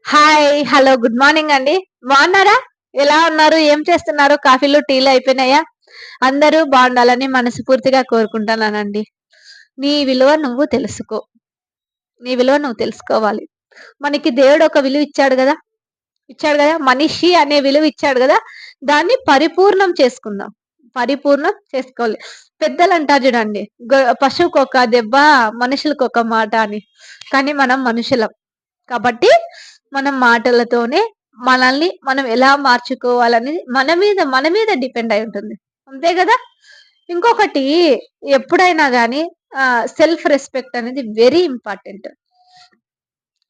Hi! Hello! Good morning అండి. బాగున్నారా? ఎలా ఉన్నారు? ఏం చేస్తున్నారు? కాఫీలు, టీలు అయిపోయినాయా? అందరూ బాగుండాలని మనస్ఫూర్తిగా కోరుకుంటున్నానండి. నీ విలువ నువ్వు తెలుసుకో. నీ విలువ నువ్వు తెలుసుకోవాలి. మనకి దేవుడు ఒక విలువ ఇచ్చాడు గదా! ఇచ్చాడు గదా! మనిషి అనే విలువ ఇచ్చాడు గదా! దాన్ని పరిపూర్ణం చేసుకుందాం. పరిపూర్ణం చేసుకోవాలి. పెద్దలంటారు జూడండి. పశువుకొక దెబ్బ, మనుషులకొక మాట అని. కానీ మనం మనుషులం. కాబట్టి మనం మాటలతోనే మనల్ని మనం ఎలా మార్చుకోవాలనేది మన మీద డిపెండ్ అయి ఉంటుంది. అంతే గదా! ఇంకొకటి ఎప్పుడైనా గాని సెల్ఫ్ రెస్పెక్ట్ అనేది వెరీ ఇంపార్టెంట్.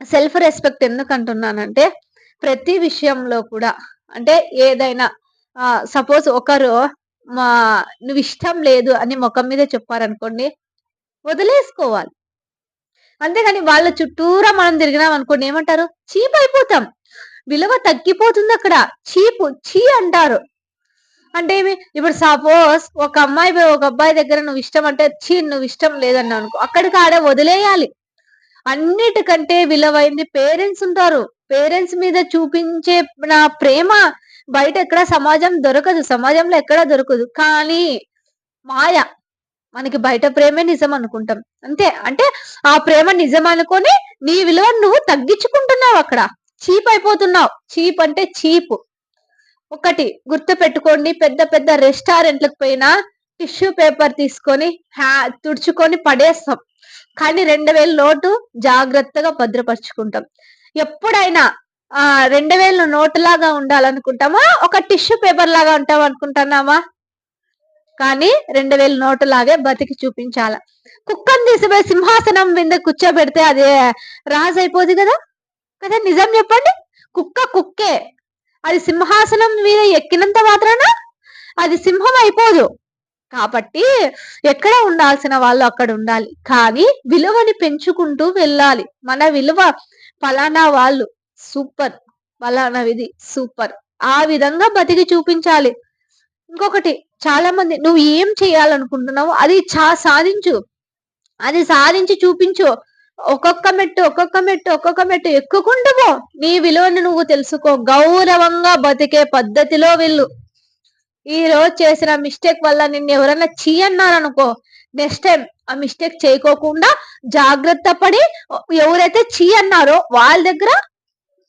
సెల్ఫ్ రెస్పెక్ట్ ఎందుకంటున్నానంటే, ప్రతి విషయంలో కూడా అంటే ఏదైనా సపోజ్ ఒకరు మా "నువ్విష్టం లేదు" అని మొఖం మీద చెప్పారనుకోండి, వదిలేసుకోవాలి. అంతేగాని వాళ్ళ చుట్టూరా మనం తిరిగినామనుకోండి ఏమంటారు? చీప్ అయిపోతాం. విలువ తగ్గిపోతుందక్కడ. చీపు, ఛీ అంటారు. అంటే ఏమి? ఇప్పుడు సపోజ్ ఒక అమ్మాయి పోయి ఒక అబ్బాయి దగ్గర నువ్విష్టం అంటే, ఛీ! నువ్విష్టం లేదన్నావనుకో, అక్కడికి ఆడ వదిలేయాలి. అన్నిటికంటే విలువైంది పేరెంట్స్ ఉంటారు. పేరెంట్స్ మీద చూపించే ప్రేమ బయట ఎక్కడ సమాజం దొరకదు. సమాజంలో ఎక్కడ దొరకదు. కానీ మాయ. మనకి బయట ప్రేమే నిజం అనుకుంటాం. అంతే. అంటే ఆ ప్రేమ నిజం అనుకోని నీ విలువను నువ్వు తగ్గించుకుంటున్నావక్కడ. చీప్ అయిపోతున్నావు. చీప్ అంటే చీప్. ఒకటి గుర్తుపెట్టుకోండి. పెద్ద పెద్ద రెస్టారెంట్‌లకి పోయినా టిష్యూ పేపర్ తీసుకొని తుడుచుకొని పడేస్తాం. కానీ 2000 నోటు జాగ్రత్తగా భద్రపరుచుకుంటాం. ఎప్పుడైనా 2000 నోటులాగా ఉండాలనుకుంటామా? ఒక టిష్యూ పేపర్ లాగా ఉంటామనుకుంటున్నామా? కానీ 2000 నోటులాగే బతికి చూపించాల. కుక్కని తీసుకుపోయి సింహాసనం మీద కూర్చోబెడితే అది రాజయిపోదు గదా! కదా! నిజం జెప్పండి. కుక్క కుక్కే. అది సింహాసనం మీద ఎక్కినంత మాత్రాన అది సింహం అయిపోదు. కాబట్టి ఎక్కడ ఉండాల్సిన వాళ్ళు అక్కడ ఉండాలి. కానీ విలువని పెంచుకుంటూ వెళ్ళాలి. మన విలువ పలానా వాళ్ళు సూపర్. పలానావిది సూపర్. ఆ విధంగా బతికి చూపించాలి. ఇంకొకటి చాలా మంది నువ్వు ఏం చేయాలనుకుంటున్నావో అది సాధించు. అది సాధించి చూపించు. ఒక్కొక్క మెట్టు, ఒక్కొక్క మెట్టు, ఒక్కొక్క మెట్టు ఎక్కుకుంటూ పో. నీ విలువను నువ్వు తెలుసుకో. గౌరవంగా బతికే పద్ధతిలో వెళ్ళు. ఈరోజు చేసిన మిస్టేక్ వల్ల నిన్నెవరన్నా ఛీ అన్నారనుకో, నెక్స్ట్ టైమ్ ఆ మిస్టేక్ చేయకోకుండా జాగ్రత్త పడి ఎవరైతే ఛీ అన్నారో వాళ్ళ దగ్గర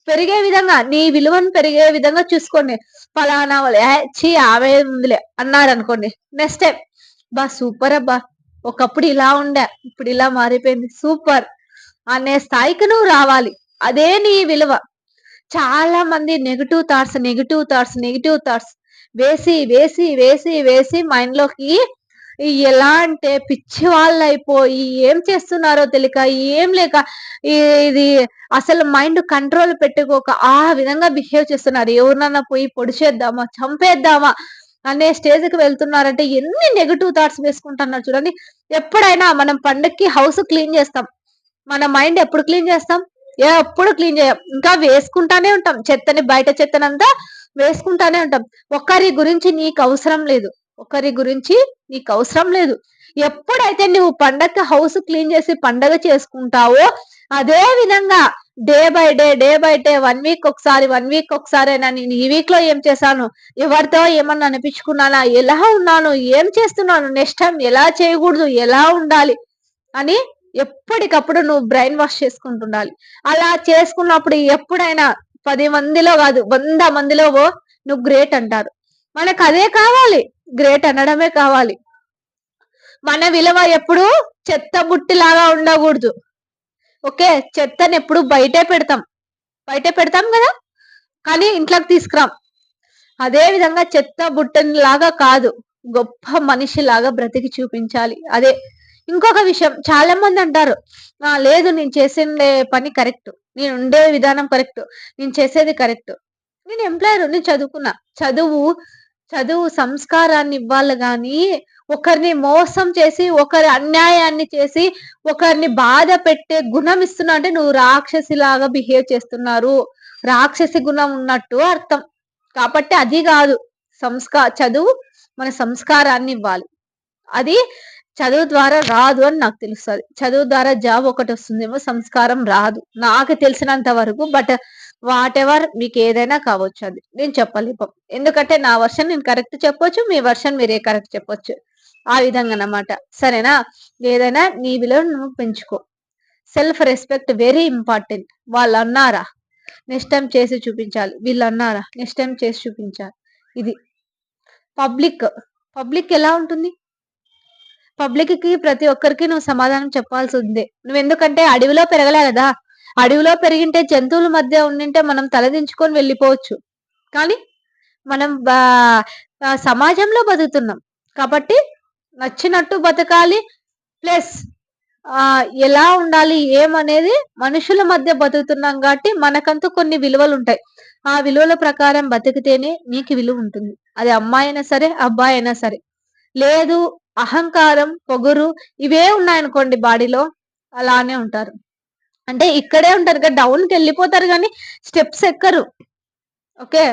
పెరిగే విధంగా, నీ విలువను పెరిగే విధంగా చూసుకోండి. పలానా వాళ్ళు ఛీ! ఆమె ఉందిలే అన్నారనుకోండి. నెక్స్ట్ టైమ్ సూపర్ అబ్బా! ఒకప్పుడు ఇలా ఉండే, ఇప్పుడు ఇలా మారిపోయింది. సూపర్ అనే స్థాయికి నువ్వు రావాలి. అదే నీ విలువ. చాలా మంది negative thoughts, negative thoughts, negative thoughts వేసి, వేసి, వేసి, వేసి మైండ్‌లోకి ఎలా అంటే పిచ్చి వాళ్ళయిపోయి ఏం చేస్తున్నారో తెలియక, ఏం లేక ఈ ఇది అసలు మైండ్ కంట్రోల్ పెట్టుకోక ఆ విధంగా బిహేవ్ చేస్తున్నారు. ఎవరినన్నా పోయి పొడిచేద్దామా, చంపేద్దామా అనే స్టేజ్‌కి వెళ్తున్నారంటే ఎన్ని నెగెటివ్ థాట్స్ వేసుకుంటున్నారు చూడండి. ఎప్పుడైనా మనం పండక్కి హౌస్ క్లీన్ చేస్తాం. మన మైండ్ ఎప్పుడు క్లీన్ చేస్తాం? ఎప్పుడు క్లీన్ చేయం. ఇంకా వేసుకుంటానే ఉంటాం. బయట చెత్తనంతా వేసుకుంటానే ఉంటాం. ఒకరి గురించి నీకవసరం లేదు. ఒకరి గురించి నీకవసరం లేదు. ఎప్పుడైతే నువ్వు పండగకి హౌస్ క్లీన్ చేసి పండగ చేసుకుంటావో, అదే విధంగా day by day, day by day 1 week ఒకసారి, 1 వీక్ ఒకసారైనా నేను ఈ వీక్‌లో ఏం చేశాను? ఎవరితో ఏమన్నా అనిపించుకున్నానా? ఎలా ఉన్నాను? ఏం చేస్తున్నాను? నెక్స్ట్ టైమ్ ఎలా చేయకూడదు? ఎలా ఉండాలి? అని ఎప్పటికప్పుడు నువ్వు బ్రెయిన్ వాష్ చేసుకుంటుండాలి. అలా చేసుకున్నప్పుడు ఎప్పుడైనా 10 మందిలో గాదు, 100 మందిలో నువ్వు గ్రేట్ అంటారు. మనకదే కావాలి. గ్రేట్ అనడమే కావాలి. మన విలువ ఎప్పుడూ చెత్త బుట్టిలాగా ఉండగూడదు. ఓకే. చెత్తనెప్పుడు బయటే పెడతాం. బయటే పెడతాం గదా! కానీ ఇంట్లోకి తీసుకురాం. అదే విధంగా చెత్త బుట్టనిలాగా కాదు. గొప్ప మనిషిలాగా బ్రతికి చూపించాలి. అదే. ఇంకొక విషయం చాలా మందంటారు, లేదు నేను చేసిండే పని కరెక్ట్. నేనుండే విధానం కరెక్ట్. నేను చేసేది కరెక్ట్. నేను ఎంప్లాయర్. నేను చదువుకున్నా. చదువు సంస్కారాన్ని ఇవ్వాలి గానీ, ఒకరిని మోసం చేసి, ఒకరి అన్యాయాన్ని చేసి, ఒకరిని బాధ పెట్టే గుణం ఇస్తున్నా అంటే నువ్వు రాక్షసిలాగా బిహేవ్ చేస్తున్నారు. రాక్షసి గుణం ఉన్నట్టు అర్థం. కాబట్టి అది గాదు. చదువు మన సంస్కారాన్ని ఇవ్వాలి. అది చదువు ద్వారా రాదు అని నాకు తెలుస్తది. చదువు ద్వారా జాబ్ ఒకటొస్తుందేమో సంస్కారం రాదు. నాకు తెలిసినంత వరకు. బట్ వాట్ ఎవర్ మీకు ఏదైనా కావచ్చు అది. నేను చెప్పలేను. ఎందుకంటే నా వర్షన్ నేను కరెక్ట్ చెప్పొచ్చు. మీ వర్షన్ మీరే కరెక్ట్ చెప్పొచ్చు. ఆ విధంగానమాట. సరేనా? ఏదైనా నీ విలువను నువ్వు పెంచుకో. Self respect very important. వాళ్ళన్నారా? నెక్స్ట్ టైమ్ చేసి చూపించాలి. వీళ్ళన్నారా? నెక్స్ట్ టైమ్ చేసి చూపించాలి. ఇది. పబ్లిక్. పబ్లిక్ ఎలా ఉంటుంది? పబ్లిక్‌కి ప్రతి ఒక్కరికి నువ్వు సమాధానం చెప్పాల్సిందే. నువ్వెందుకంటే అడవిలో పెరగలే గదా! అడవిలో పెరిగింటే జంతువుల మధ్య ఉండింటే మనం తలదించుకొని వెళ్ళిపోవచ్చు. కానీ మనం సమాజంలో బతుకుతున్నాం. కాబట్టి నచ్చినట్టు బతకాలి. ప్లస్ ఎలా ఉండాలి? ఏమనేది మనుషుల మధ్య బతుకుతున్నాం గాబట్టి మనకంటూ కొన్ని విలువలుంటాయి. ఆ విలువల ప్రకారం బతికితేనే నీకు విలువుంటుంది. అది అమ్మాయైనా సరే, అబ్బాయైనా సరే. లేదు అహంకారం, పొగరు ఇవే ఉన్నాయనుకోండి బాడీలో అలానే ఉంటారు. అంటే ఇక్కడే ఉంటారు డౌన్‌కెళ్ళిపోతారు గానీ స్టెప్స్ ఎక్కరు. ఓకే.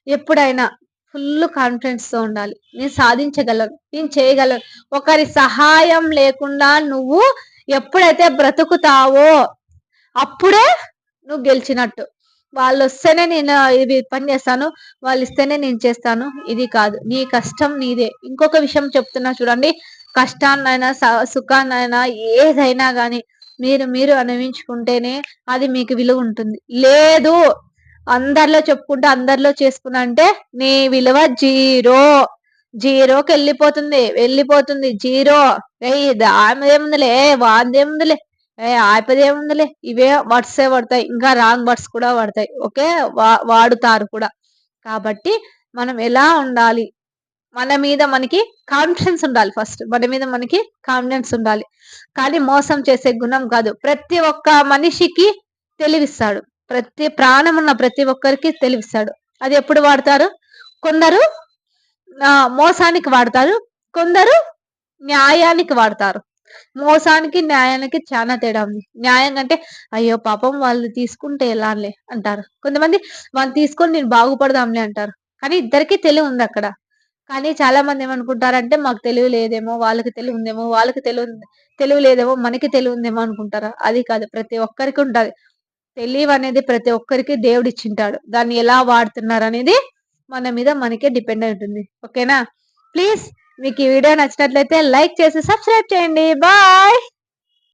ఎప్పుడైనా ఫుల్లు కాన్ఫిడెన్స్‌తో ఉండాలి. నేను సాధించగలను. నేను చేయగలను. ఒకరి సహాయం లేకుండా నువ్వు ఎప్పుడైతే బ్రతుకుతావో అప్పుడే నువ్వు గెలిచినట్టు. వాళ్ళొస్తేనే నేను ఇది పని చేస్తాను. వాళ్ళిస్తేనే నేను చేస్తాను. ఇది కాదు. నీ కష్టం నీదే. ఇంకొక విషయం చెప్తున్నా చూడండి. కష్టాన్నైనా, సుఖాన్నైనా ఏదైనా గాని మీరు అనుభవించుకుంటేనే అది మీకు విలువుంటుంది. లేదు అందరిలో చెప్పుకుంటూ, అందరిలో చేసుకున్నా అంటే నీ విలువ జీరో. జీరోకెళ్ళిపోతుంది. వెళ్ళిపోతుంది. జీరో. ఏయ్! దానిదేముందిలే, వానిదేముందిలే, ఆపదేముందిలే. ఇవే వర్డ్సే పడతాయి. ఇంకా రాంగ్ వర్డ్స్ కూడా పడతాయి. ఓకే. వాడుతారు కూడా. కాబట్టి మనం ఎలా ఉండాలి? మన మీద మనకి కాన్ఫిడెన్స్ ఉండాలి ఫస్ట్. మన మీద మనకి కాన్ఫిడెన్స్ ఉండాలి. కానీ మోసం చేసే గుణం కాదు. ప్రతి ఒక్క మనిషికి తెలివిస్తాడు. ప్రాణమున్న ప్రతి ఒక్కరికి తెలివిస్తాడు. అది ఎప్పుడు వాడతారు? కొందరు మోసానికి వాడతారు. కొందరు న్యాయానికి వాడతారు. మోసానికి, న్యాయానికి చానా తేడా ఉంది. న్యాయం అంటే అయ్యో! పాపం వాళ్ళు తీసుకుంటే ఎలాలే అంటారు. కొంతమంది వాళ్ళు తీసుకొని నేను బాగుపడదాంలే అంటారు. కానీ ఇద్దరికీ తెలివుందక్కడ. కానీ చాలా మంది ఏమనుకుంటారంటే మాకు తెలివి లేదేమో, వాళ్ళకి తెలివుందేమో, వాళ్ళకి తెలివి లేదేమో, మనకి తెలివుందేమో అనుకుంటారు. అది కాదు. ప్రతి ఒక్కరికి ఉంటది. తెలివనేది ప్రతి ఒక్కరికి దేవుడిచ్చింటాడు. దాన్ని ఎలా వాడుతున్నారనేది మన మీద మనకే డిపెండ్ అయి ఉంటుంది. ఓకేనా? ప్లీజ్ మీకు ఈ వీడియో నచ్చినట్లయితే లైక్ చేసి సబ్స్క్రైబ్ చేయండి. బాయ్.